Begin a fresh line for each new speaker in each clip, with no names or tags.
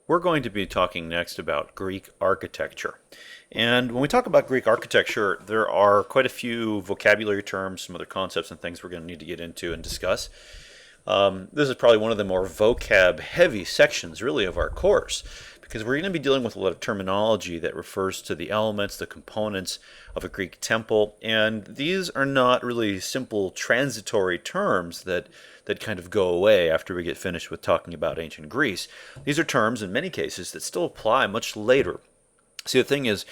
We're going to be talking next about Greek architecture. And when we talk about Greek architecture, there are quite a few vocabulary terms, some other concepts and things we're going to need to get into and discuss. This is probably one of the more vocab-heavy sections, really, of our course, because we're going to be dealing with a lot of terminology that refers to the elements, the components of a Greek temple, and these are not really simple transitory terms that kind of go away after we get finished with talking about ancient Greece. These are terms, in many cases, that still apply much later. See, the thing is,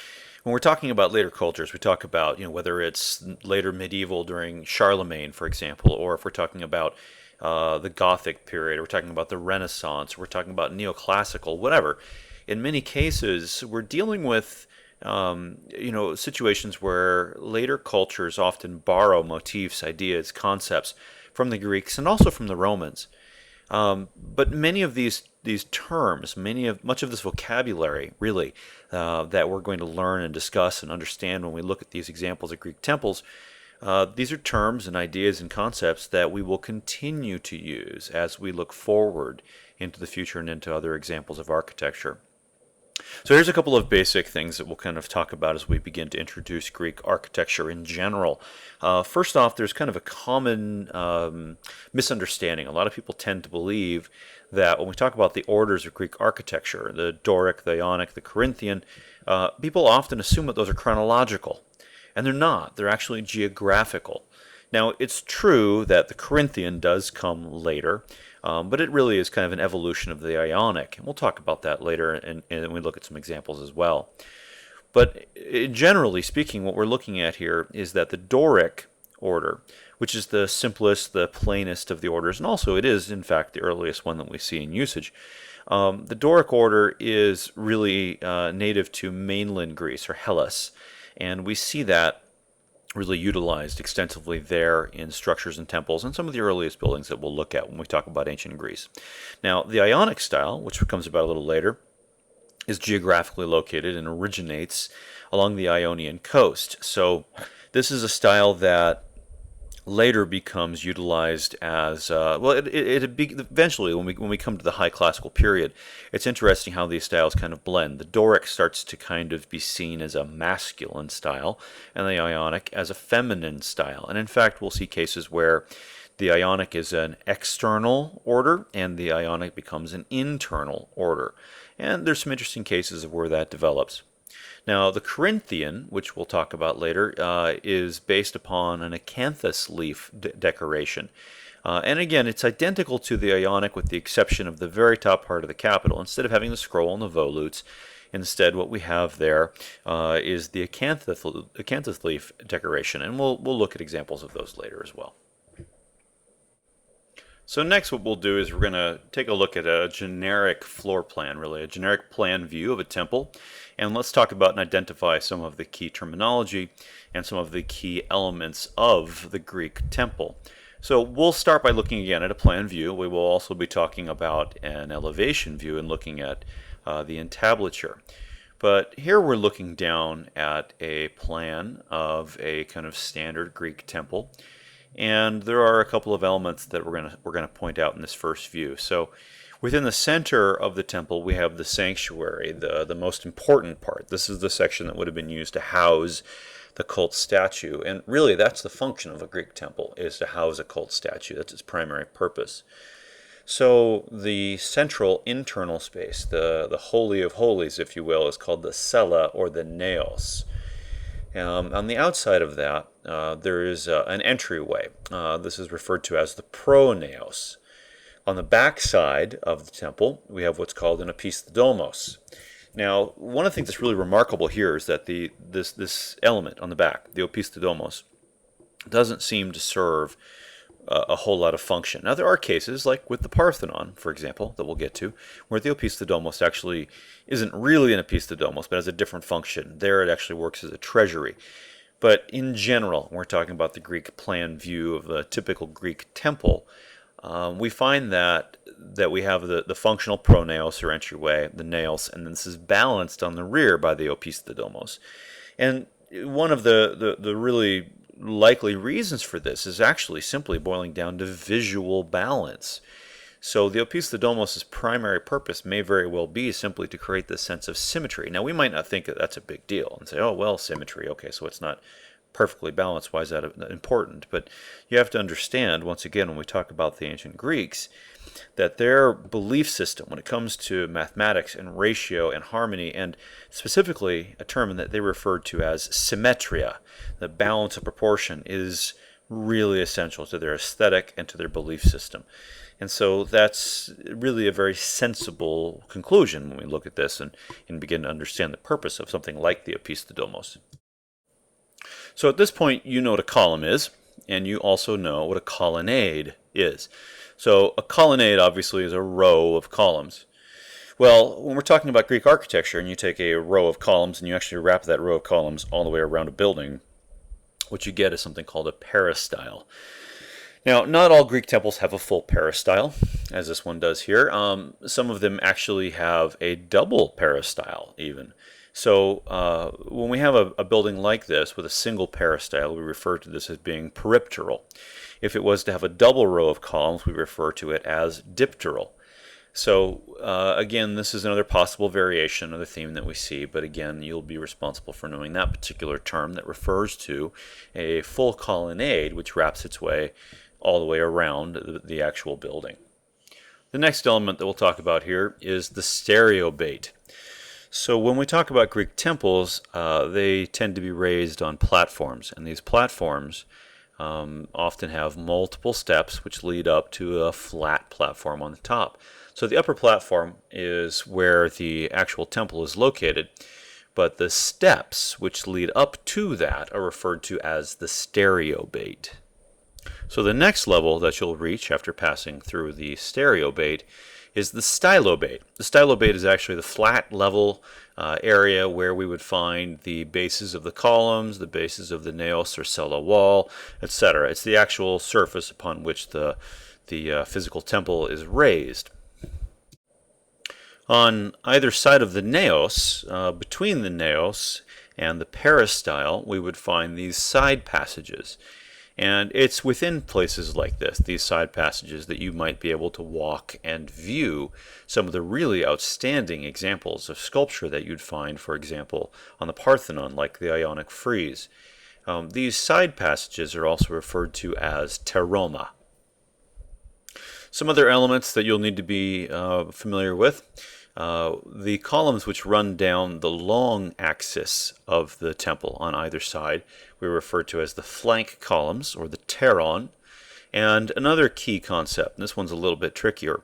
when we're talking about later cultures, we talk about, whether it's later medieval during Charlemagne, for example, or if we're talking about the Gothic period, or we're talking about the Renaissance, or we're talking about neoclassical, whatever. In many cases, we're dealing with situations where later cultures often borrow motifs, ideas, concepts from the Greeks and also from the Romans. But many of these terms, much of this vocabulary, really, that we're going to learn and discuss and understand when we look at these examples of Greek temples, these are terms and ideas and concepts that we will continue to use as we look forward into the future and into other examples of architecture. So here's a couple of basic things that we'll kind of talk about as we begin to introduce Greek architecture in general. First off, there's kind of a common misunderstanding. A lot of people tend to believe that when we talk about the orders of Greek architecture, the Doric, the Ionic, the Corinthian, people often assume that those are chronological. And they're not. They're actually geographical. Now, it's true that the Corinthian does come later, but it really is kind of an evolution of the Ionic. And we'll talk about that later, and we look at some examples as well. But generally speaking, what we're looking at here is that the Doric order, which is the simplest, the plainest of the orders, and also it is, in fact, the earliest one that we see in usage. The Doric order is really native to mainland Greece, or Hellas, and we see that really utilized extensively there in structures and temples and some of the earliest buildings that we'll look at when we talk about ancient Greece. Now, the Ionic style, which comes about a little later, is geographically located and originates along the Ionian coast. So this is a style that later becomes utilized as eventually when we come to the high classical period. It's interesting how these styles kind of blend. The Doric starts to kind of be seen as a masculine style, and the Ionic as a feminine style. And in fact, we'll see cases where the Ionic is an external order and the Ionic becomes an internal order. And there's some interesting cases of where that develops. Now, the Corinthian, which we'll talk about later, is based upon an acanthus leaf decoration. And again, it's identical to the Ionic with the exception of the very top part of the capital. Instead of having the scroll and the volutes, instead what we have there is the acanthus leaf decoration. And we'll look at examples of those later as well. So next what we'll do is we're going to take a look at a generic floor plan, really, a generic plan view of a temple. And let's talk about and identify some of the key terminology and some of the key elements of the Greek temple. So we'll start by looking again at a plan view. We will also be talking about an elevation view and looking at the entablature. But here we're looking down at a plan of a kind of standard Greek temple. And there are a couple of elements that we're going to point out in this first view. So within the center of the temple, we have the sanctuary, the most important part. This is the section that would have been used to house the cult statue. And really, that's the function of a Greek temple, is to house a cult statue. That's its primary purpose. So the central internal space, the Holy of Holies, if you will, is called the cella or the naos. On the outside of that, there is an entryway. This is referred to as the pronaos. On the back side of the temple, we have what's called an opisthedomos. Now, one of the things that's really remarkable here is that this element on the back, the opisthedomos, doesn't seem to serve a whole lot of function. Now, there are cases, like with the Parthenon, for example, that we'll get to, where the opisthedomos actually isn't really an opisthedomos, but has a different function. There it actually works as a treasury. But in general, when we're talking about the Greek plan view of a typical Greek temple, we find that we have the functional pronaos or entryway, the naos, and this is balanced on the rear by the opisthedomos. And one of the really likely reasons for this is actually simply boiling down to visual balance. So the Opisthodomos' primary purpose may very well be simply to create this sense of symmetry. Now we might not think that that's a big deal and say, oh well, symmetry, okay, so it's not perfectly balanced. Why is that important? But you have to understand, once again, when we talk about the ancient Greeks, that their belief system when it comes to mathematics and ratio and harmony, and specifically a term that they referred to as symmetria, the balance of proportion, is really essential to their aesthetic and to their belief system. And so that's really a very sensible conclusion when we look at this and begin to understand the purpose of something like the Opisthodomos. So at this point, you know what a column is, and you also know what a colonnade is. So a colonnade obviously is a row of columns. Well, when we're talking about Greek architecture and you take a row of columns and you actually wrap that row of columns all the way around a building, what you get is something called a peristyle. Now, not all Greek temples have a full peristyle, as this one does here. Some of them actually have a double peristyle even. So when we have a building like this with a single peristyle, we refer to this as being peripteral. If it was to have a double row of columns, we refer to it as dipteral. So again, this is another possible variation of the theme that we see, but again, you'll be responsible for knowing that particular term that refers to a full colonnade which wraps its way all the way around the actual building. The next element that we'll talk about here is the stereobate. So when we talk about Greek temples, they tend to be raised on platforms, and these platforms often have multiple steps which lead up to a flat platform on the top. So the upper platform is where the actual temple is located, but the steps which lead up to that are referred to as the stereobate. So the next level that you'll reach after passing through the stereobate is the stylobate. The stylobate is actually the flat level area where we would find the bases of the columns, the bases of the naos or cella wall, etc. It's the actual surface upon which the physical temple is raised. On either side of the naos, between the naos and the peristyle, we would find these side passages. And it's within places like this, these side passages, that you might be able to walk and view some of the really outstanding examples of sculpture that you'd find, for example, on the Parthenon, like the Ionic Frieze. These side passages are also referred to as pteroma. Some other elements that you'll need to be familiar with. The columns which run down the long axis of the temple on either side we refer to as the flank columns, or the pteron. And another key concept, and this one's a little bit trickier,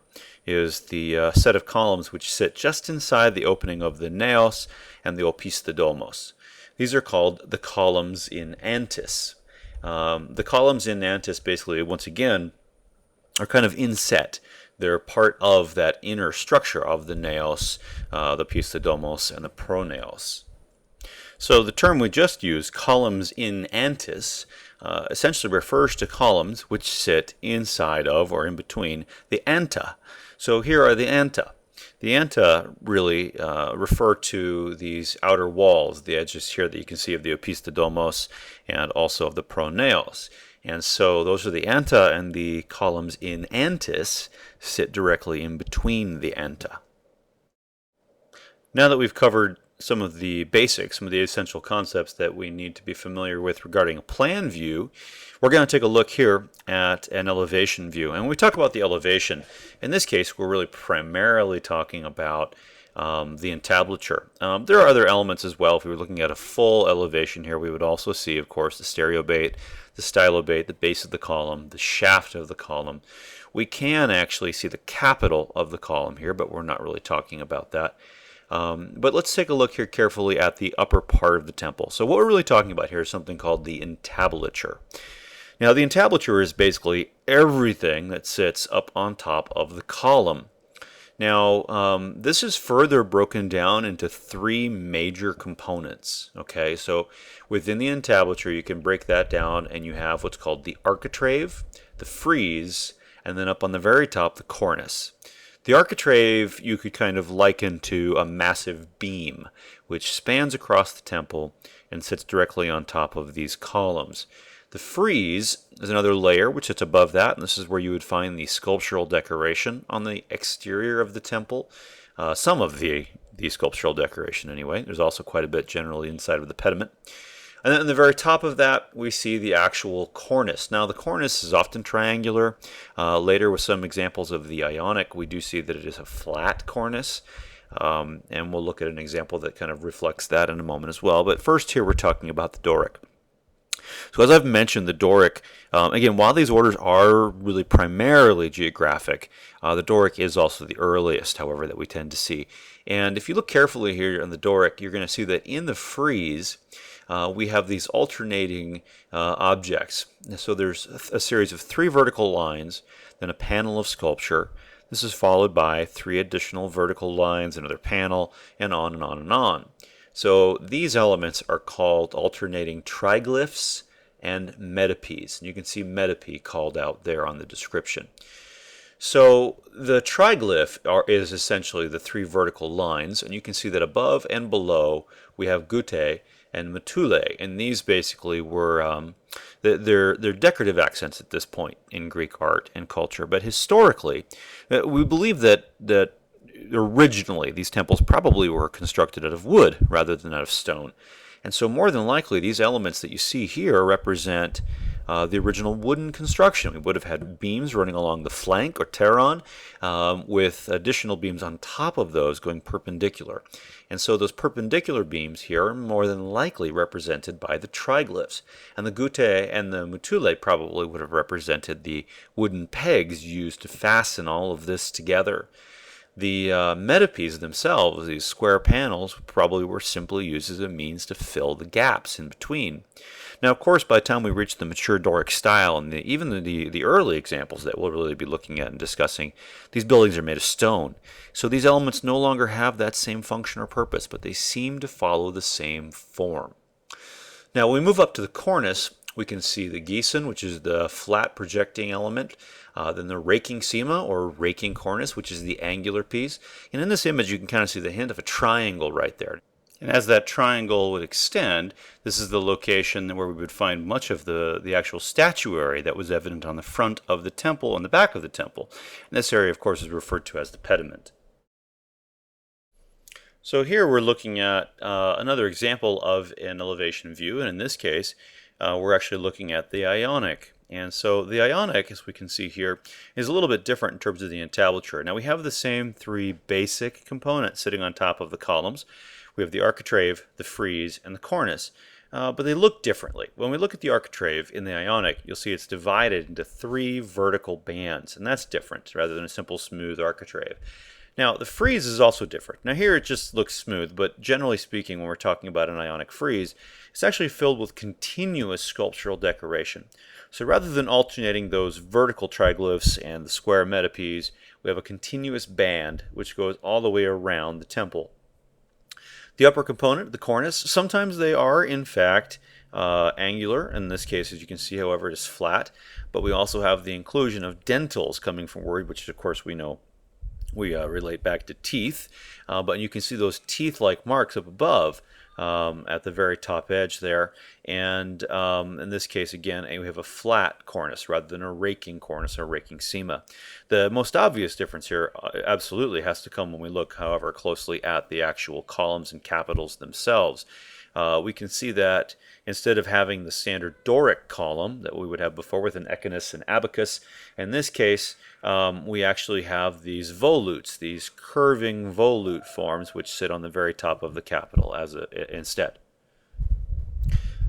is the set of columns which sit just inside the opening of the naos and the opisthodomos. These are called the columns in antis. The columns in antis basically, once again, are kind of inset. They're part of that inner structure of the naos, the opisthodomos, and the pronaos. So the term we just used, columns in antis, essentially refers to columns which sit inside of or in between the anta. So here are the anta. The anta really refer to these outer walls, the edges here that you can see of the opisthodomos and also of the pronaos. And so those are the anta, and the columns in antis sit directly in between the anta. Now that we've covered some of the basics, some of the essential concepts that we need to be familiar with regarding a plan view, we're going to take a look here at an elevation view. And when we talk about the elevation, in this case, we're really primarily talking about the entablature. There are other elements as well. If we were looking at a full elevation here, we would also see, of course, the stereobate, the stylobate, the base of the column, the shaft of the column. We can actually see the capital of the column here, but we're not really talking about that. But let's take a look here carefully at the upper part of the temple. So what we're really talking about here is something called the entablature. Now the entablature is basically everything that sits up on top of the column. Now this is further broken down into three major components. Okay, so within the entablature you can break that down, and you have what's called the architrave, the frieze, and then up on the very top the cornice. The architrave you could kind of liken to a massive beam which spans across the temple and sits directly on top of these columns. The frieze is another layer which sits above that, and this is where you would find the sculptural decoration on the exterior of the temple. Some of the sculptural decoration anyway. There's also quite a bit generally inside of the pediment. And then at the very top of that, we see the actual cornice. Now, the cornice is often triangular. Later, with some examples of the Ionic, we do see that it is a flat cornice. And we'll look at an example that kind of reflects that in a moment as well. But first here, we're talking about the Doric. So as I've mentioned, the Doric, again, while these orders are really primarily geographic, the Doric is also the earliest, however, that we tend to see. And if you look carefully here on the Doric, you're going to see that in the frieze, we have these alternating objects. So there's a series of 3 vertical lines, then a panel of sculpture. This is followed by 3 additional vertical lines, another panel, and on and on and on. So these elements are called alternating triglyphs and metopes. And you can see metope called out there on the description. So the triglyph is essentially the 3 vertical lines, and you can see that above and below we have gute and metule, and these basically were they're decorative accents at this point in Greek art and culture. But historically, we believe that originally these temples probably were constructed out of wood rather than out of stone. And so more than likely these elements that you see here represent the original wooden construction. We would have had beams running along the flank or pteron with additional beams on top of those going perpendicular. And so those perpendicular beams here are more than likely represented by the triglyphs. And the gute and the mutule probably would have represented the wooden pegs used to fasten all of this together. The metopes themselves, these square panels, probably were simply used as a means to fill the gaps in between. Now, of course, by the time we reach the mature Doric style and even the early examples that we'll really be looking at and discussing, these buildings are made of stone. So these elements no longer have that same function or purpose, but they seem to follow the same form. Now, when we move up to the cornice, we can see the geison, which is the flat projecting element, then the raking cima, or raking cornice, which is the angular piece. And in this image, you can kind of see the hint of a triangle right there. And as that triangle would extend, this is the location where we would find much of the actual statuary that was evident on the front of the temple and the back of the temple. And this area, of course, is referred to as the pediment. So here we're looking at another example of an elevation view, and in this case, we're actually looking at the Ionic. And so the Ionic, as we can see here, is a little bit different in terms of the entablature. Now we have the same 3 basic components sitting on top of the columns. We have the architrave, the frieze, and the cornice, but they look differently. When we look at the architrave in the Ionic, you'll see it's divided into 3 vertical bands, and that's different rather than a simple smooth architrave. Now, the frieze is also different. Now here it just looks smooth, but generally speaking, when we're talking about an Ionic frieze, it's actually filled with continuous sculptural decoration. So rather than alternating those vertical triglyphs and the square metopes, we have a continuous band which goes all the way around the temple. The upper component, the cornice, sometimes they are in fact angular. In this case, as you can see, however, it is flat. But we also have the inclusion of dentils coming from word, which of course we know we relate back to teeth, but you can see those teeth-like marks up above at the very top edge there. And in this case, again, we have a flat cornice rather than a raking cornice or raking cima. The most obvious difference here absolutely has to come when we look, however, closely at the actual columns and capitals themselves. We can see that instead of having the standard Doric column that we would have before with an echinus and abacus, in this case we actually have these volutes, these curving volute forms which sit on the very top of the capital instead.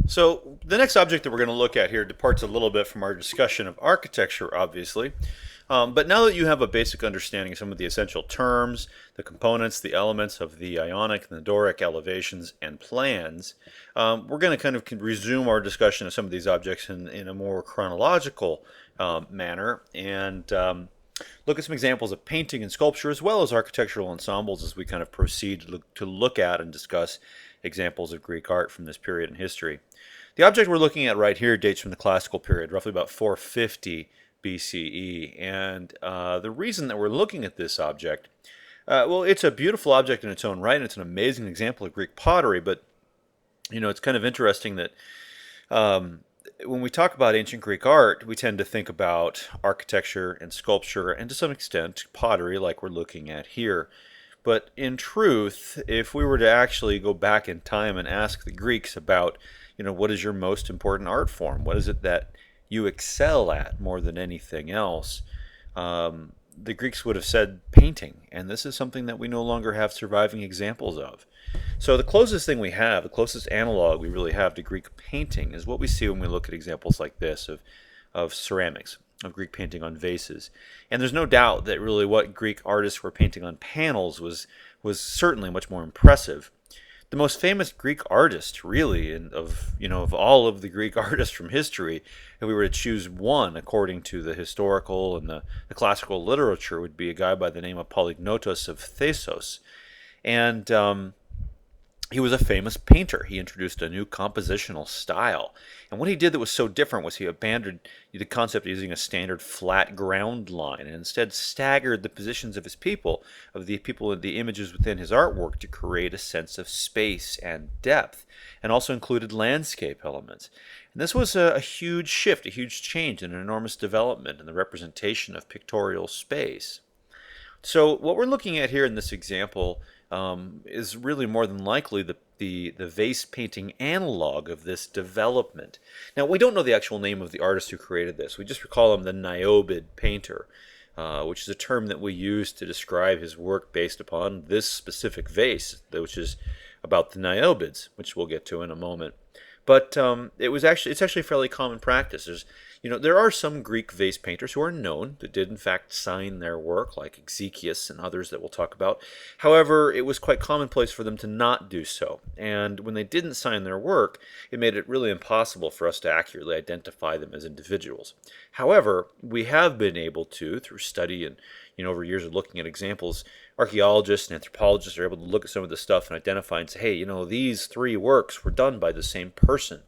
So the next object that we're going to look at here departs a little bit from our discussion of architecture, obviously. But now that you have a basic understanding of some of the essential terms, the components, the elements of the Ionic and the Doric elevations and plans, we're going to kind of resume our discussion of some of these objects in a more chronological manner and look at some examples of painting and sculpture as well as architectural ensembles as we kind of proceed to look at and discuss examples of Greek art from this period in history. The object we're looking at right here dates from the classical period, roughly about 450 BCE, and the reason that we're looking at this object, well, it's a beautiful object in its own right, and it's an amazing example of Greek pottery, but you know, it's kind of interesting that when we talk about ancient Greek art, we tend to think about architecture and sculpture, and to some extent pottery, like we're looking at here. But in truth, if we were to actually go back in time and ask the Greeks about, what is your most important art form? What is it that you excel at more than anything else? The Greeks would have said painting, and this is something that we no longer have surviving examples of. So the closest thing we have, the closest analog we really have to Greek painting is what we see when we look at examples like this of ceramics, of Greek painting on vases. And there's no doubt that really what Greek artists were painting on panels was certainly much more impressive. The most famous Greek artist, really, of all of the Greek artists from history, if we were to choose one according to the historical and the classical literature, would be a guy by the name of Polykleitos of Thasos. And he was a famous painter. He introduced a new compositional style. And what he did that was so different was he abandoned the concept of using a standard flat ground line and instead staggered the positions of his people, of the images within his artwork, to create a sense of space and depth, and also included landscape elements. And this was a huge shift, a huge change, and an enormous development in the representation of pictorial space. So what we're looking at here in this example is really more than likely the vase painting analog of this development. Now, we don't know the actual name of the artist who created this. We just recall him the Niobid painter, which is a term that we use to describe his work based upon this specific vase, which is about the Niobids, which we'll get to in a moment. But it's actually fairly common practice. There are some Greek vase painters who are known that did in fact sign their work, like Ezekias and others that we'll talk about. However, it was quite commonplace for them to not do so. And when they didn't sign their work, it made it really impossible for us to accurately identify them as individuals. However, we have been able to, through study and over years of looking at examples, archaeologists and anthropologists are able to look at some of this stuff and identify and say, hey, these three works were done by the same person.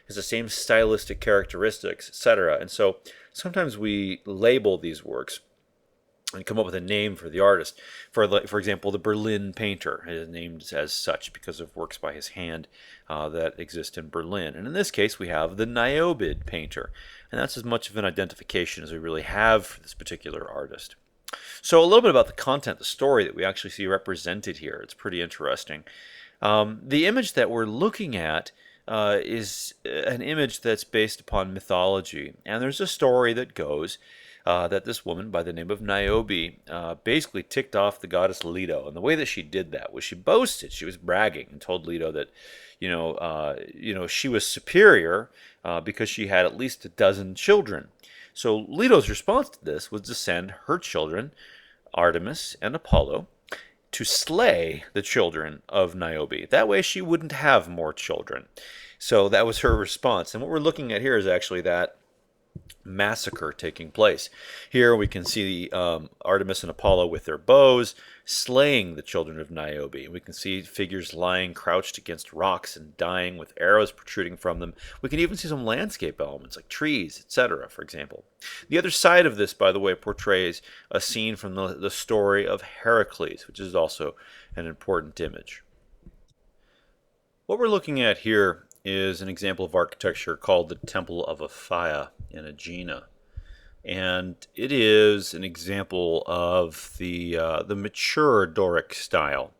Has the same stylistic characteristics, etc. And so sometimes we label these works and come up with a name for the artist. For example, the Berlin painter is named as such because of works by his hand that exist in Berlin. And in this case, we have the Niobid painter. And that's as much of an identification as we really have for this particular artist. So a little bit about the content, the story that we actually see represented here. It's pretty interesting. The image that we're looking at is an image that's based upon mythology. And there's a story that goes that this woman by the name of Niobe basically ticked off the goddess Leto. And the way that she did that was she boasted, she was bragging, and told Leto that, she was superior because she had at least a dozen children. So Leto's response to this was to send her children, Artemis and Apollo, to slay the children of Niobe. That way she wouldn't have more children. So that was her response. And what we're looking at here is actually that massacre taking place. Here we can see Artemis and Apollo with their bows slaying the children of Niobe. We can see figures lying crouched against rocks and dying with arrows protruding from them. We can even see some landscape elements like trees, etc., for example. The other side of this, by the way, portrays a scene from the story of Heracles, which is also an important image. What we're looking at here is an example of architecture called the Temple of Aphaia in Aegina. And it is an example of the mature Doric style.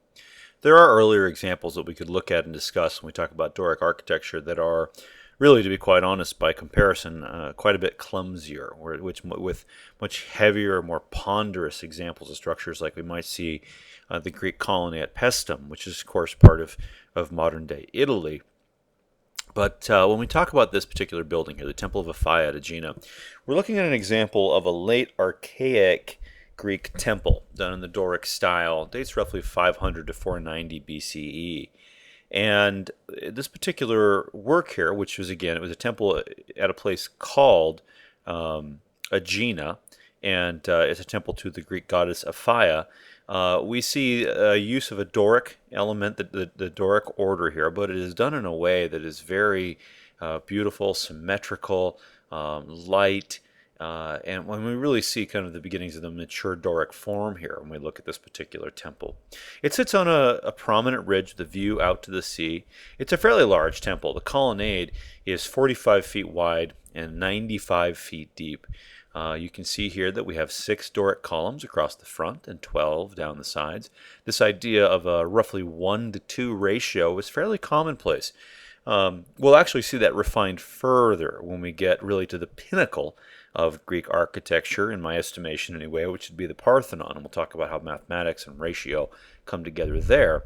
There are earlier examples that we could look at and discuss when we talk about Doric architecture that are really, to be quite honest, by comparison, quite a bit clumsier, with much heavier, more ponderous examples of structures like we might see the Greek colony at Paestum, which is, of course, part of modern-day Italy. But when we talk about this particular building here, the Temple of Aphaia at Aegina, we're looking at an example of a late archaic Greek temple done in the Doric style. It dates roughly 500 to 490 BCE. And this particular work here, which was, again, it was a temple at a place called Aegina, and it's a temple to the Greek goddess Aphaia. We see a use of a Doric element, the Doric order here, but it is done in a way that is very beautiful, symmetrical, light, And when we really see kind of the beginnings of the mature Doric form here when we look at this particular temple. It sits on a prominent ridge with a view out to the sea. It's a fairly large temple. The colonnade is 45 feet wide and 95 feet deep. You can see here that we have 6 Doric columns across the front and 12 down the sides. This idea of a roughly 1:2 ratio is fairly commonplace. We'll actually see that refined further when we get really to the pinnacle of Greek architecture, in my estimation anyway, which would be the Parthenon, and we'll talk about how mathematics and ratio come together there.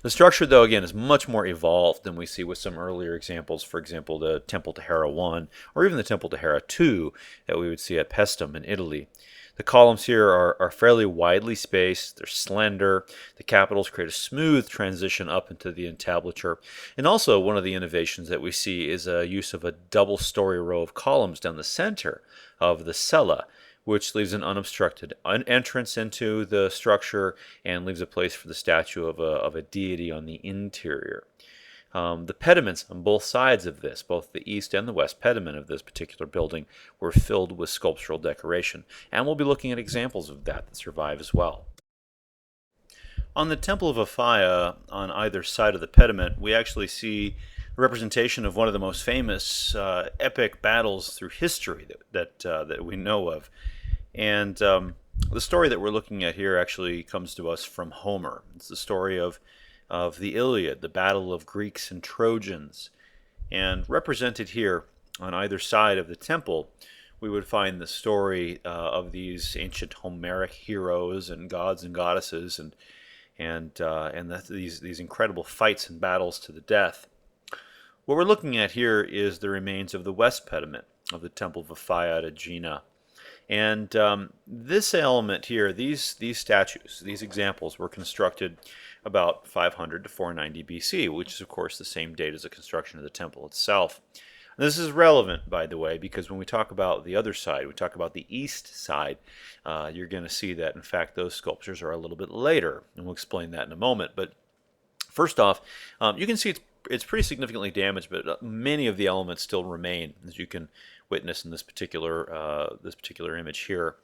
The structure, though, again, is much more evolved than we see with some earlier examples, for example, the Temple to Hera I, or even the Temple to Hera II that we would see at Paestum in Italy. The columns here are fairly widely spaced, they're slender, the capitals create a smooth transition up into the entablature, and also one of the innovations that we see is a use of a double-story row of columns down the center of the cella, which leaves an unobstructed entrance into the structure and leaves a place for the statue of a deity on the interior. The pediments on both sides of this, both the east and the west pediment of this particular building, were filled with sculptural decoration, and we'll be looking at examples of that survive as well. On the Temple of Aphaia, on either side of the pediment, we actually see a representation of one of the most famous epic battles through history that we know of. And the story that we're looking at here actually comes to us from Homer. It's the story of the Iliad, the battle of Greeks and Trojans. And represented here on either side of the temple, we would find the story of these ancient Homeric heroes and gods and goddesses, and these incredible fights and battles to the death. What we're looking at here is the remains of the west pediment of the Temple of Aphaia at Aegina. And this element here, these statues, these examples were constructed about 500 to 490 BC, which is of course the same date as the construction of the temple itself. And this is relevant, by the way, because when we talk about the other side, we talk about the east side, you're going to see that in fact those sculptures are a little bit later, and we'll explain that in a moment. But first off, you can see it's pretty significantly damaged, but many of the elements still remain, as you can witness in this particular image here.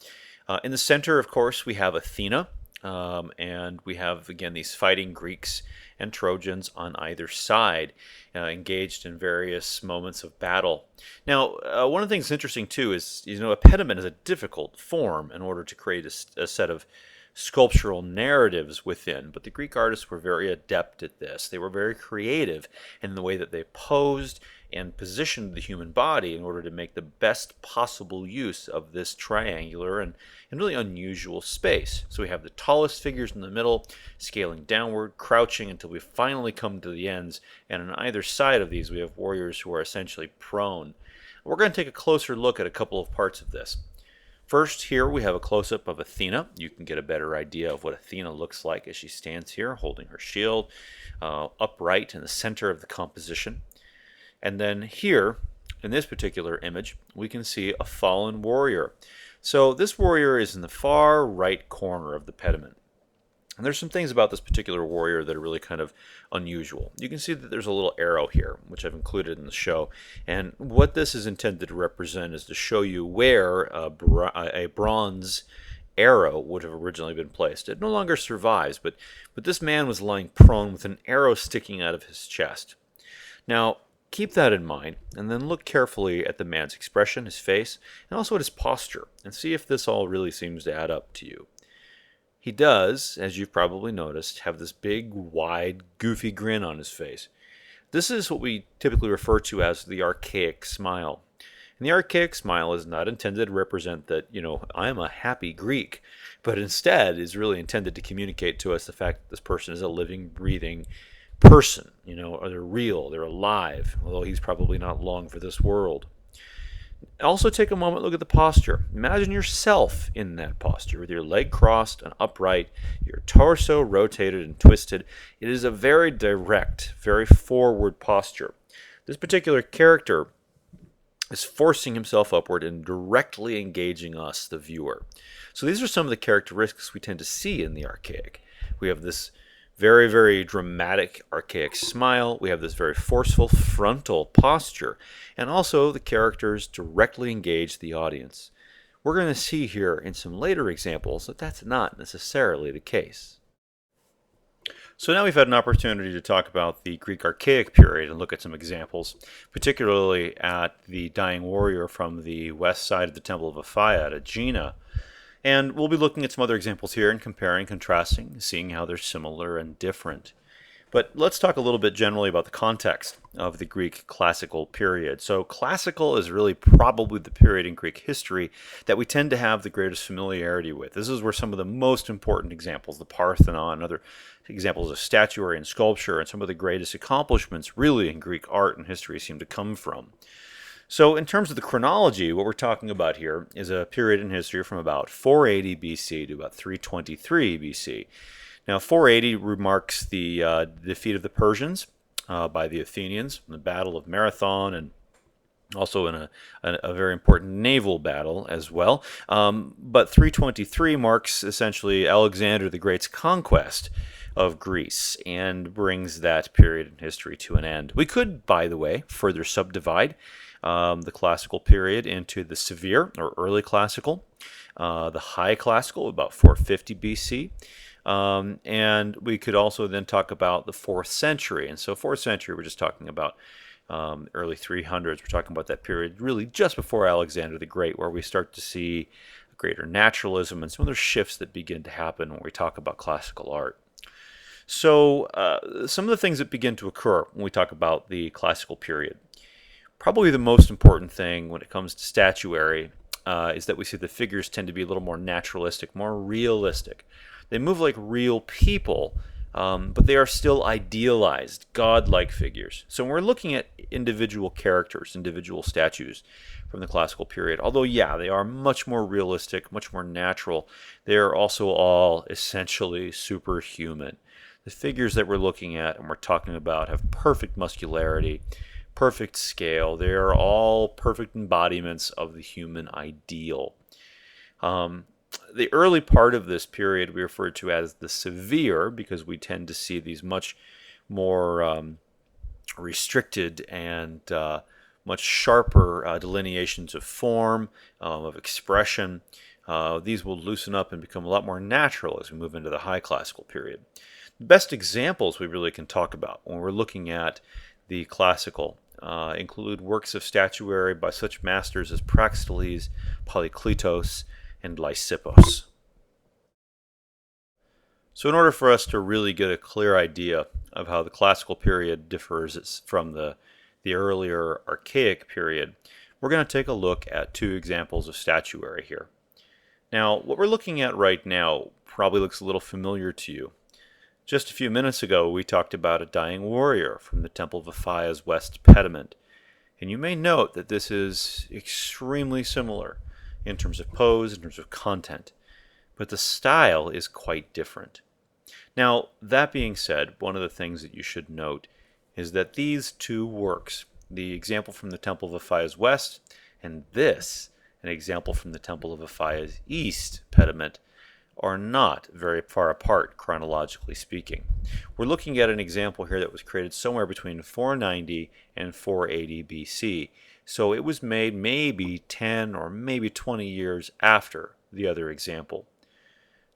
In the center, of course, we have Athena, and we have again these fighting Greeks and Trojans on either side, engaged in various moments of battle. Now, one of the things that's interesting too is a pediment is a difficult form in order to create a set of sculptural narratives within, but the Greek artists were very adept at this. They were very creative in the way that they posed and positioned the human body in order to make the best possible use of this triangular and really unusual space. So we have the tallest figures in the middle, scaling downward, crouching until we finally come to the ends, and on either side of these we have warriors who are essentially prone. We're going to take a closer look at a couple of parts of this. First, here we have a close-up of Athena. You can get a better idea of what Athena looks like as she stands here holding her shield upright in the center of the composition. And then here, in this particular image, we can see a fallen warrior. So this warrior is in the far right corner of the pediment. And there's some things about this particular warrior that are really kind of unusual. You can see that there's a little arrow here, which I've included in the show. And what this is intended to represent is to show you where a bronze arrow would have originally been placed. It no longer survives, but this man was lying prone with an arrow sticking out of his chest. Now, keep that in mind, and then look carefully at the man's expression, his face, and also at his posture, and see if this all really seems to add up to you. He does, as you've probably noticed, have this big, wide, goofy grin on his face. This is what we typically refer to as the archaic smile. And the archaic smile is not intended to represent that, I am a happy Greek, but instead is really intended to communicate to us the fact that this person is a living, breathing person. They're real, they're alive, although he's probably not long for this world. Also take a moment, look at the posture. Imagine yourself in that posture with your leg crossed and upright, your torso rotated and twisted. It is a very direct, very forward posture. This particular character is forcing himself upward and directly engaging us, the viewer. So these are some of the characteristics we tend to see in the archaic. We have this Very, very dramatic, archaic smile. We have this very forceful frontal posture. And also, the characters directly engage the audience. We're going to see here in some later examples that that's not necessarily the case. So now we've had an opportunity to talk about the Greek archaic period and look at some examples, particularly at the dying warrior from the west side of the Temple of Aphaia at Aegina. And we'll be looking at some other examples here and comparing, contrasting, seeing how they're similar and different. But let's talk a little bit generally about the context of the Greek classical period. So classical is really probably the period in Greek history that we tend to have the greatest familiarity with. This is where some of the most important examples, the Parthenon and other examples of statuary and sculpture, and some of the greatest accomplishments really in Greek art and history seem to come from. So in terms of the chronology, what we're talking about here is a period in history from about 480 BC to about 323 BC. Now, 480 remarks the defeat of the Persians by the Athenians in the Battle of Marathon, and also in a very important naval battle as well. But 323 marks essentially Alexander the Great's conquest of Greece and brings that period in history to an end. We could, by the way, further subdivide the classical period into the severe or early classical, the high classical, about 450 BC. And we could also then talk about the 4th century. And so 4th century, we're just talking about early 300s. We're talking about that period really just before Alexander the Great, where we start to see greater naturalism and some other shifts that begin to happen when we talk about classical art. So some of the things that begin to occur when we talk about the classical period. Probably the most important thing when it comes to statuary is that we see the figures tend to be a little more naturalistic, more realistic. They move like real people, but they are still idealized, godlike figures. So when we're looking at individual characters, individual statues from the classical period, although, yeah, they are much more realistic, much more natural, they are also all essentially superhuman. The figures that we're looking at and we're talking about have perfect muscularity, perfect scale. They are all perfect embodiments of the human ideal. The early part of this period we refer to as the severe because we tend to see these much more restricted and much sharper delineations of form, of expression. These will loosen up and become a lot more natural as we move into the high classical period. The best examples we really can talk about when we're looking at the classical include works of statuary by such masters as Praxiteles, Polykleitos, and Lysippos. So in order for us to really get a clear idea of how the classical period differs from the earlier archaic period, we're going to take a look at two examples of statuary here. Now, what we're looking at right now probably looks a little familiar to you. Just a few minutes ago, we talked about a dying warrior from the Temple of Aphaia's west pediment. And you may note that this is extremely similar in terms of pose, in terms of content. But the style is quite different. Now, that being said, one of the things that you should note is that these two works, the example from the Temple of Aphaia's west and this, an example from the Temple of Aphaia's east pediment, are not very far apart chronologically speaking. We're looking at an example here that was created somewhere between 490 and 480 BC. So it was made maybe 10 or maybe 20 years after the other example.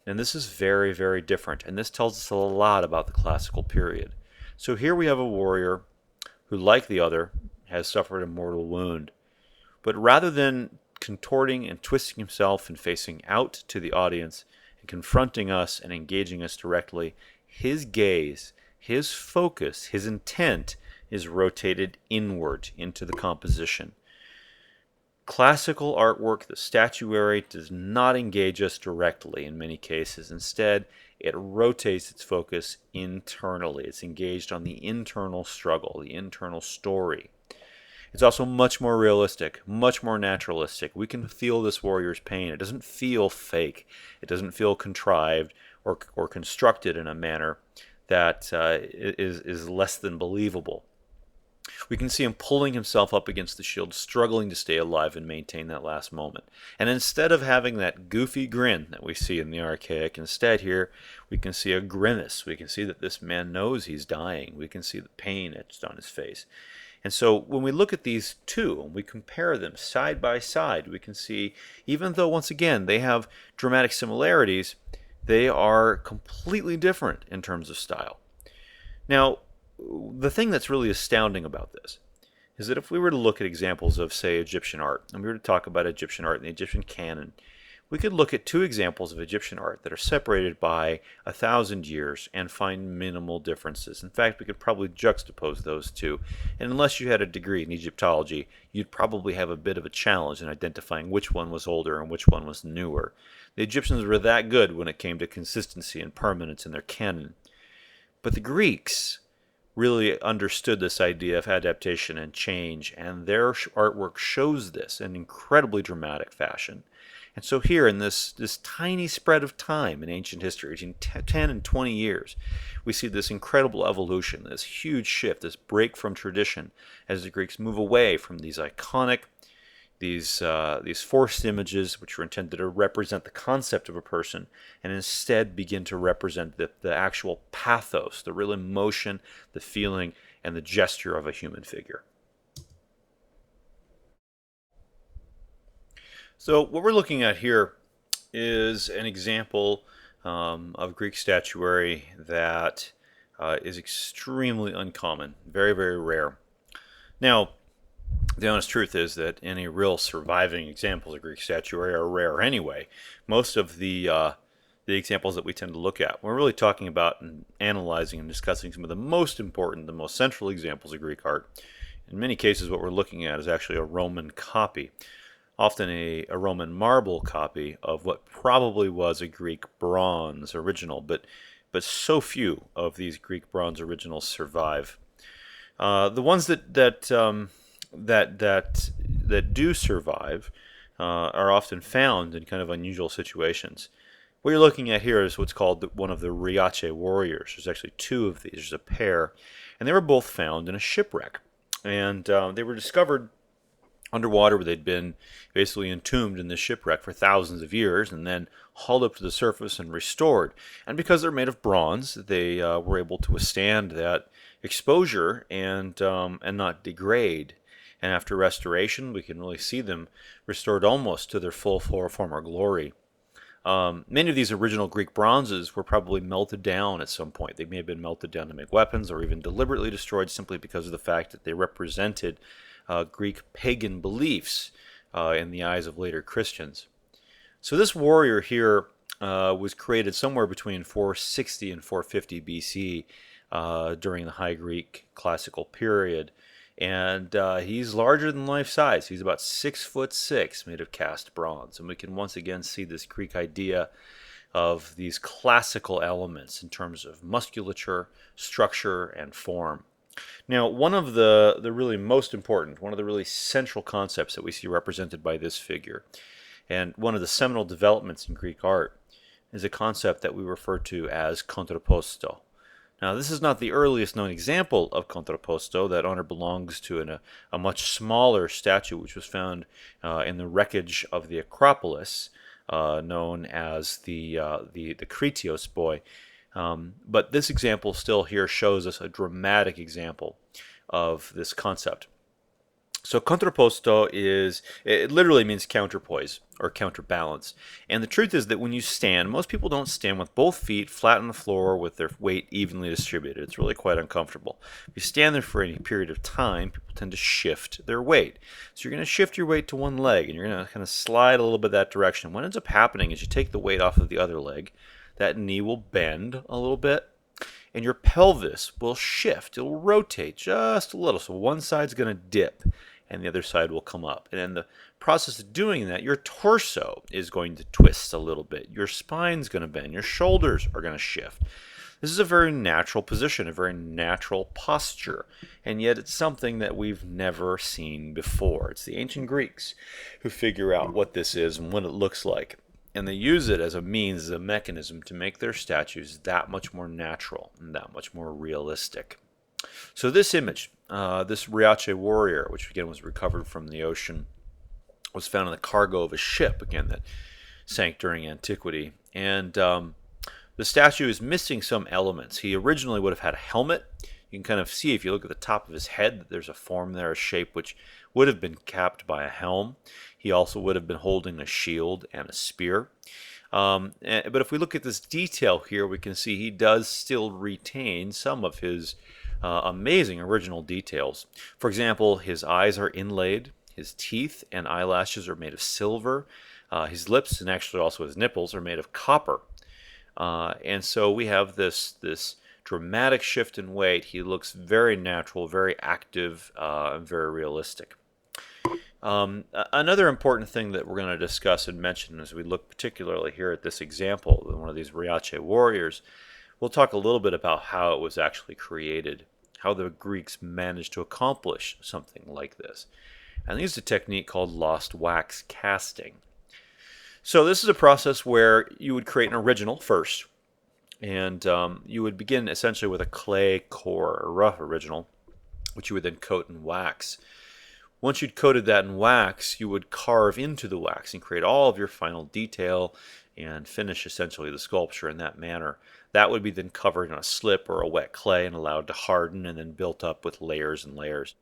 And this is very, very different, and this tells us a lot about the classical period. So here we have a warrior who, like the other, has suffered a mortal wound. But rather than contorting and twisting himself and facing out to the audience, confronting us and engaging us directly, his gaze, his focus, his intent is rotated inward into the composition. Classical artwork, the statuary, does not engage us directly in many cases. Instead, it rotates its focus internally. It's engaged on the internal struggle, the internal story. It's also much more realistic, much more naturalistic. We can feel this warrior's pain. It doesn't feel fake. It doesn't feel contrived or constructed in a manner that is less than believable. We can see him pulling himself up against the shield, struggling to stay alive and maintain that last moment. And instead of having that goofy grin that we see in the archaic, instead here we can see a grimace. We can see that this man knows he's dying. We can see the pain etched on his face. And so when we look at these two and we compare them side by side, we can see, even though once again they have dramatic similarities, they are completely different in terms of style. Now, the thing that's really astounding about this is that if we were to look at examples of, say, Egyptian art, and we were to talk about Egyptian art and the Egyptian canon, we could look at two examples of Egyptian art that are separated by 1,000 years and find minimal differences. In fact, we could probably juxtapose those two. And unless you had a degree in Egyptology, you'd probably have a bit of a challenge in identifying which one was older and which one was newer. The Egyptians were that good when it came to consistency and permanence in their canon. But the Greeks really understood this idea of adaptation and change, and their artwork shows this in incredibly dramatic fashion. And so here in this tiny spread of time in ancient history, between 10 and 20 years, we see this incredible evolution, this huge shift, this break from tradition as the Greeks move away from these iconic, these forced images which were intended to represent the concept of a person, and instead begin to represent the actual pathos, the real emotion, the feeling, and the gesture of a human figure. So what we're looking at here is an example of Greek statuary that is extremely uncommon, very, very rare. Now, the honest truth is that any real surviving examples of Greek statuary are rare anyway. Most of the examples that we tend to look at, we're really talking about and analyzing and discussing some of the most important, the most central examples of Greek art. In many cases, what we're looking at is actually a Roman copy, often a Roman marble copy of what probably was a Greek bronze original, but so few of these Greek bronze originals survive. The ones that do survive are often found in kind of unusual situations. What you're looking at here is what's called one of the Reata Warriors. There's actually two of these. There's a pair, and they were both found in a shipwreck, and they were discovered underwater, where they'd been basically entombed in this shipwreck for thousands of years and then hauled up to the surface and restored. And because they're made of bronze, they were able to withstand that exposure and not degrade. And after restoration, we can really see them restored almost to their full former glory. Many of these original Greek bronzes were probably melted down at some point. They may have been melted down to make weapons, or even deliberately destroyed simply because of the fact that they represented Greek pagan beliefs in the eyes of later Christians. So this warrior here was created somewhere between 460 and 450 BC during the High Greek classical period. And he's larger than life size. He's about 6'6", made of cast bronze. And we can once again see this Greek idea of these classical elements in terms of musculature, structure, and form. Now, one of the really most important, one of the really central concepts that we see represented by this figure, and one of the seminal developments in Greek art, is a concept that we refer to as Contrapposto. Now, this is not the earliest known example of Contrapposto. That honor belongs to a much smaller statue which was found in the wreckage of the Acropolis, known as the Kritios boy. But this example still here shows us a dramatic example of this concept. So contrapposto it literally means counterpoise or counterbalance. And the truth is that when you stand, most people don't stand with both feet flat on the floor with their weight evenly distributed. It's really quite uncomfortable. If you stand there for any period of time, people tend to shift their weight. So you're going to shift your weight to one leg, and you're going to kind of slide a little bit that direction. What ends up happening is you take the weight off of the other leg, that knee will bend a little bit, and your pelvis will shift. It will rotate just a little. So one side's going to dip, and the other side will come up. And in the process of doing that, your torso is going to twist a little bit. Your spine's going to bend. Your shoulders are going to shift. This is a very natural position, a very natural posture, and yet it's something that we've never seen before. It's the ancient Greeks who figure out what this is and what it looks like. And they use it as a means, as a mechanism to make their statues that much more natural and that much more realistic. So this image, this Reata Warrior, which again was recovered from the ocean, was found in the cargo of a ship, again, that sank during antiquity. And the statue is missing some elements. He originally would have had a helmet. You can kind of see, if you look at the top of his head, that there's a form there, a shape which would have been capped by a helm. He also would have been holding a shield and a spear. But if we look at this detail here, we can see he does still retain some of his amazing original details. For example, his eyes are inlaid. His teeth and eyelashes are made of silver. His lips and actually also his nipples are made of copper. And so we have this dramatic shift in weight. He looks very natural, very active, and very realistic. Another important thing that we're going to discuss and mention as we look particularly here at this example, one of these Reata Warriors, we'll talk a little bit about how it was actually created, how the Greeks managed to accomplish something like this. And they used a technique called lost wax casting. So this is a process where you would create an original first, and you would begin essentially with a clay core, a rough original, which you would then coat in wax. Once you'd coated that in wax, you would carve into the wax and create all of your final detail and finish essentially the sculpture in that manner. That would be then covered in a slip or a wet clay and allowed to harden and then built up with layers and layers.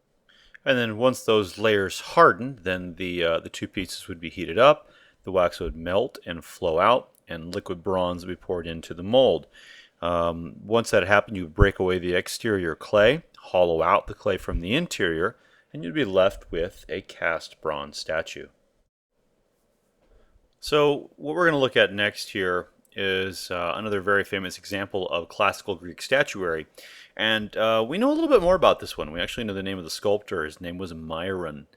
And then once those layers hardened, then the two pieces would be heated up, the wax would melt and flow out, and liquid bronze would be poured into the mold. Once that happened, you would break away the exterior clay, hollow out the clay from the interior, and you'd be left with a cast bronze statue. So what we're going to look at next here is another very famous example of classical Greek statuary. And we know a little bit more about this one. We actually know the name of the sculptor. His name was Myron.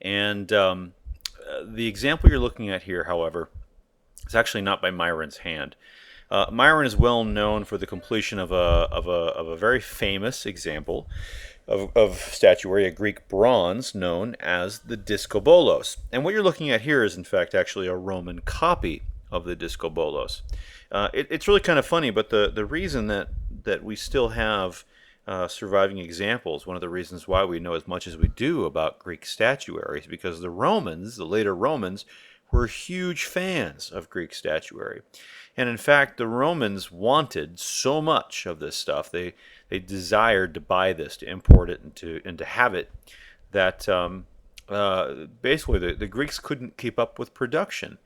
And the example you're looking at here, however, is actually not by Myron's hand. Myron is well known for the completion of a very famous example of statuary, a Greek bronze known as the Disco Bolos. And what you're looking at here is, in fact, actually a Roman copy of the Disco Bolos. It's really kind of funny, but the reason that we still have surviving examples, one of the reasons why we know as much as we do about Greek statuary, is because the Romans, the later Romans, were huge fans of Greek statuary. And in fact, the Romans wanted so much of this stuff, they desired to buy this, to import it, and to have it, that basically the Greeks couldn't keep up with production.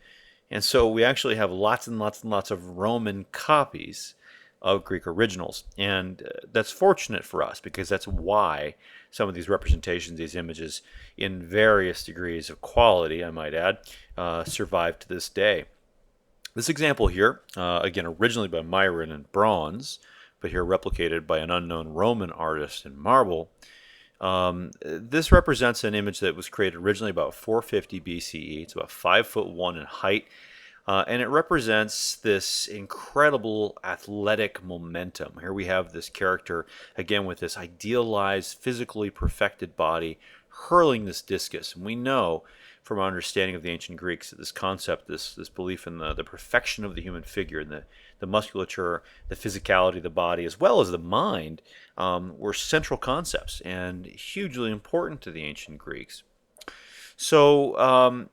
And so we actually have lots and lots and lots of Roman copies of Greek originals. And that's fortunate for us, because that's why some of these representations, these images, in various degrees of quality, I might add, survive to this day. This example here, again, originally by Myron in bronze, but here replicated by an unknown Roman artist in marble. This represents an image that was created originally about 450 BCE. It's about 5'1" in height, and it represents this incredible athletic momentum. Here we have this character, again, with this idealized, physically perfected body, hurling this discus. And we know from our understanding of the ancient Greeks that this concept, this belief in the perfection of the human figure, and the musculature, the physicality of the body, as well as the mind, were central concepts and hugely important to the ancient Greeks. So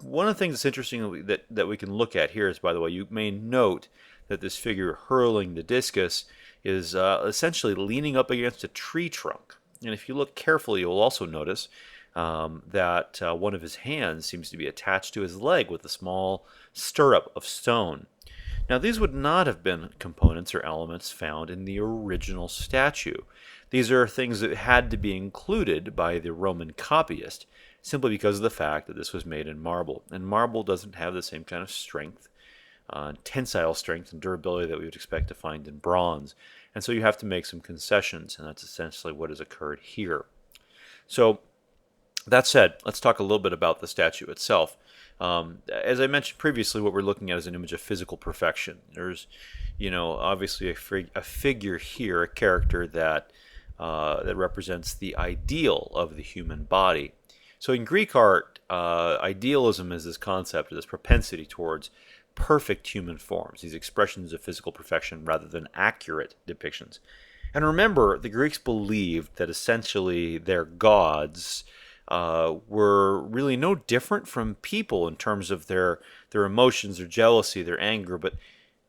one of the things that's interesting that we can look at here is, by the way, you may note that this figure hurling the discus is essentially leaning up against a tree trunk. And if you look carefully, you'll also notice that one of his hands seems to be attached to his leg with a small stirrup of stone. Now, these would not have been components or elements found in the original statue. These are things that had to be included by the Roman copyist, simply because of the fact that this was made in marble. And marble doesn't have the same kind of strength, tensile strength and durability that we would expect to find in bronze. And so you have to make some concessions, and that's essentially what has occurred here. So, that said, let's talk a little bit about the statue itself. As I mentioned previously, what we're looking at is an image of physical perfection. There's, obviously a figure here, a character that represents the ideal of the human body. So in Greek art, idealism is this concept, this propensity towards perfect human forms, these expressions of physical perfection rather than accurate depictions. And remember, the Greeks believed that essentially their gods were really no different from people in terms of their emotions, their jealousy, their anger, but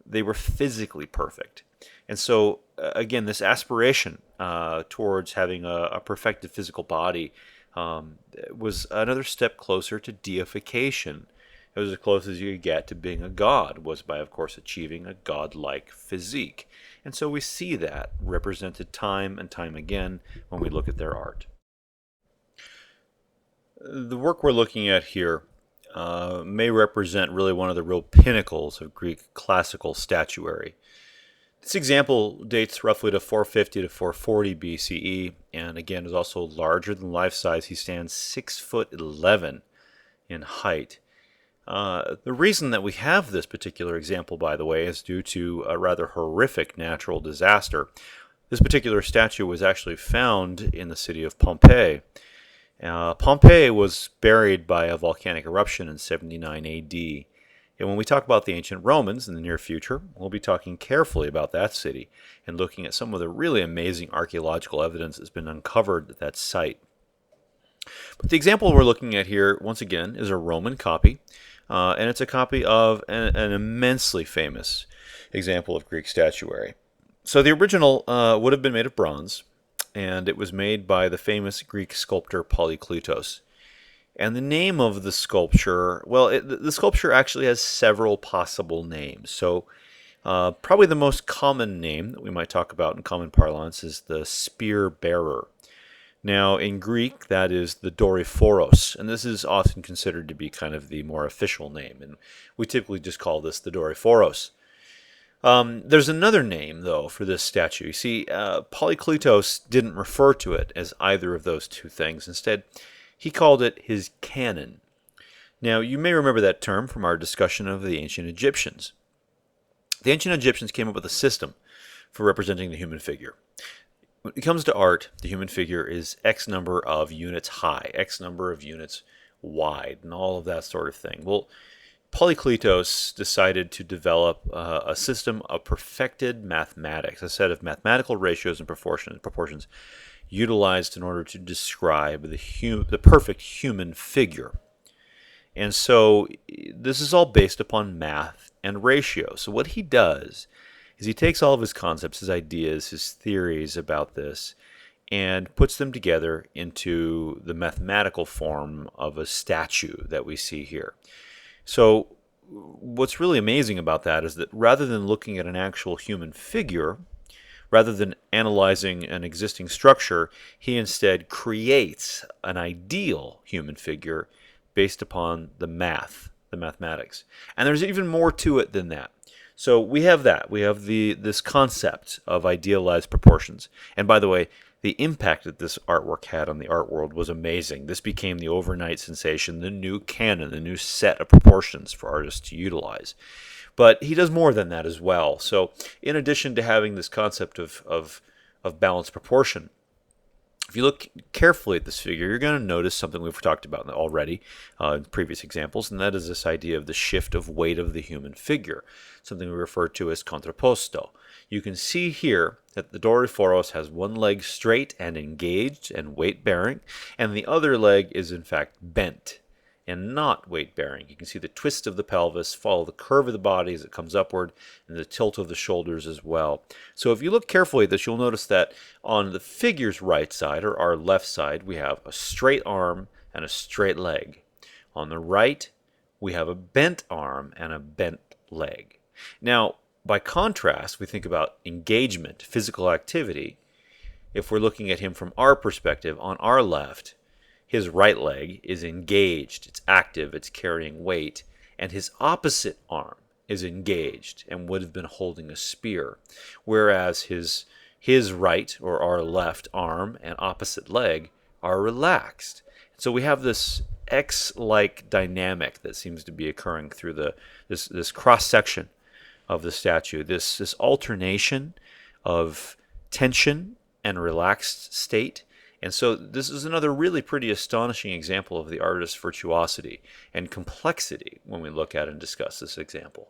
they were physically perfect. And so, again, this aspiration towards having a perfected physical body was another step closer to deification. It was as close as you could get to being a god, was by, of course, achieving a godlike physique. And so we see that represented time and time again when we look at their art. The work we're looking at here may represent really one of the real pinnacles of Greek classical statuary. This example dates roughly to 450 to 440 BCE, and again is also larger than life size. He stands 6'11" in height. The reason that we have this particular example, by the way, is due to a rather horrific natural disaster. This particular statue was actually found in the city of Pompeii. Pompeii was buried by a volcanic eruption in 79 AD. And when we talk about the ancient Romans in the near future, we'll be talking carefully about that city and looking at some of the really amazing archaeological evidence that's been uncovered at that site. But the example we're looking at here, once again, is a Roman copy, and it's a copy of an immensely famous example of Greek statuary. So the original would have been made of bronze, and it was made by the famous Greek sculptor Polykleitos. And the name of the sculpture, well, the sculpture actually has several possible names. So probably the most common name that we might talk about in common parlance is the spear bearer. Now, in Greek, that is the Doryphoros, and this is often considered to be kind of the more official name, and we typically just call this the Doryphoros. There's another name, though, for this statue. You see, Polykleitos didn't refer to it as either of those two things. Instead, he called it his Canon. Now, you may remember that term from our discussion of the ancient Egyptians. The ancient Egyptians came up with a system for representing the human figure. When it comes to art, the human figure is X number of units high, X number of units wide, and all of that sort of thing. Well, Polykleitos decided to develop a system of perfected mathematics, a set of mathematical ratios and proportions utilized in order to describe the perfect human figure. And so this is all based upon math and ratio. So what he does is he takes all of his concepts, his ideas, his theories about this, and puts them together into the mathematical form of a statue that we see here. So what's really amazing about that is that rather than looking at an actual human figure, rather than analyzing an existing structure, he instead creates an ideal human figure based upon the mathematics. And there's even more to it than that. So we have that. We have this concept of idealized proportions. And by the way, the impact that this artwork had on the art world was amazing. This became the overnight sensation, the new canon, the new set of proportions for artists to utilize. But he does more than that as well. So in addition to having this concept of balanced proportion, if you look carefully at this figure, you're going to notice something we've talked about already in previous examples, and that is this idea of the shift of weight of the human figure, something we refer to as Contrapposto. You can see here that the Doryphoros has one leg straight and engaged and weight-bearing, and the other leg is in fact bent and not weight-bearing. You can see the twist of the pelvis, follow the curve of the body as it comes upward, and the tilt of the shoulders as well. So if you look carefully at this, you'll notice that on the figure's right side, or our left side, we have a straight arm and a straight leg. On the right, we have a bent arm and a bent leg. Now, by contrast, we think about engagement, physical activity. If we're looking at him from our perspective, on our left, his right leg is engaged, it's active, it's carrying weight, and his opposite arm is engaged and would have been holding a spear, whereas his right, or our left arm and opposite leg are relaxed. So we have this X-like dynamic that seems to be occurring through this cross-section of the statue, this alternation of tension and relaxed state. And so this is another really pretty astonishing example of the artist's virtuosity and complexity when we look at and discuss this example.